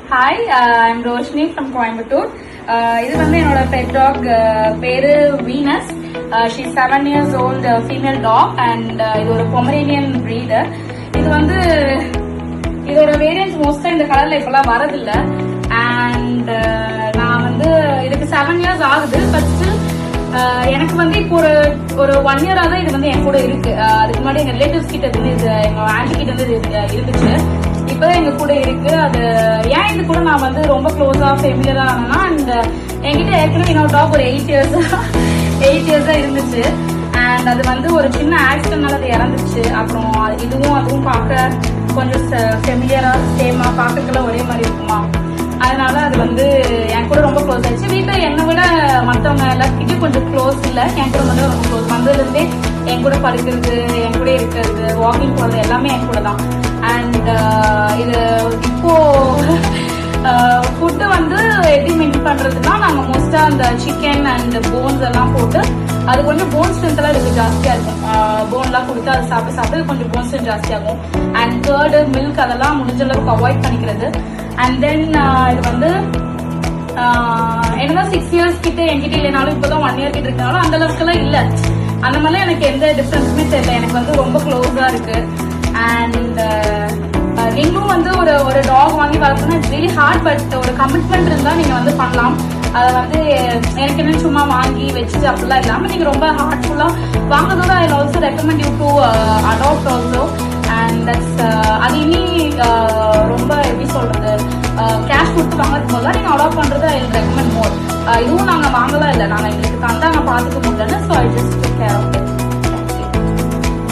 Hi, I'm Roshni from Coimbatore. This is my pet dog. Peru Venus. She's 7 years old, female dog, and this is a Pomeranian breeder. This is variants most in the color like and this 7 years ஆகுது but still எனக்கு இப்போ ஒரு 1 year தான் இது என் கூட இருக்கு. அதுக்கு முன்னாடி எங்க ரிலேட்டிவ்ஸ் கிட்ட இருந்து இது எங்க ஆன்டி கிட்ட இருந்து இருந்துச்சு. இப்பதான் எங்க கூட இருக்கு. அது ஏன் இது கூட நான் ரொம்ப க்ளோஸா ஃபெமிலியரா ஆனா அண்ட் என்கிட்ட ஏற்கனவே என்னோட டாக் ஒரு 8 இயர்ஸா இருந்துச்சு. அண்ட் அது ஒரு சின்ன ஆக்சிடென்ட்னால அது இறந்துச்சு. அப்புறம் அதுவும் பார்க்க கொஞ்சம் ஃபெமிலியரா சேமா பார்க்கறதுல ஒரே மாதிரி இருக்குமா, அதனால அது என் கூட ரொம்ப க்ளோஸ் ஆயிடுச்சு. வீட்டுல என்னை விட மற்றவங்க எல்லாத்துக்கிட்டையும் கொஞ்சம் க்ளோஸ் இல்லை, என் கூட ரொம்ப க்ளோஸ். வந்ததுல இருந்தே என் கூட படுக்கிறது, என் கூட இருக்கிறது, வாக்கிங் போறது எல்லாமே என் கூட தான். அண்ட் இது இப்போ ஃபுட்டு எப்படி மெயின்டைன் பண்றதுன்னா, நாங்க மோஸ்டா அந்த சிக்கன் அண்ட் போன்ஸ் எல்லாம் போட்டு, அது கொஞ்சம் போன் ஸ்ட்ரென்த் எல்லாம் இதுக்கு ஜாஸ்தியா இருக்கும். போன் எல்லாம் கொடுத்து அது சாப்பிட்டு கொஞ்சம் போன் ஸ்ட்ரென்த் ஜாஸ்தியாகும். அண்ட் கர்டு, மில்க் அதெல்லாம் முடிஞ்ச அளவுக்கு அவாய்ட் பண்ணிக்கிறது. அண்ட் தென் இது என்னதான் 6 years கிட்ட என்கிட்ட இல்லைனாலும் இப்பதான் 1 year கிட்ட இருக்கனாலும் அந்த அளவுக்கு எல்லாம் இல்ல. அந்த மாதிரிலாம் எனக்கு எந்த டிஃபரன்ஸுமே தெரியல. எனக்கு ரொம்ப க்ளோஸா இருக்கு. அண்ட் நீங்களும் ஒரு டாக் வாங்கி வளர்க்கணும், இட்ஸ் ரியலி ஹார்ட். பட் ஒரு கமிட்மெண்ட் இருந்தா நீங்க பண்ணலாம். அதை எனக்கு என்ன சும்மா வாங்கி வச்சுட்டு அப்படிலாம் இல்லாம நீங்க ரொம்ப ஹார்ட்ஃபுல்லா வாங்குறதோட I also recommend you to adopt also. And that's அது இனி ரொம்ப எப்படி சொல்றது, கேஷ் கொடுத்து வாங்குறதுக்கு போதா நீங்க அடாப்ட் பண்றது ஐ ரெக்கமெண்ட் மோர். இதுவும் நாங்க வாங்கலாம் இல்லை, நாங்க எங்களுக்கு தந்தா நான் பாத்துக்க முடியலன்னு. So I just take care of it.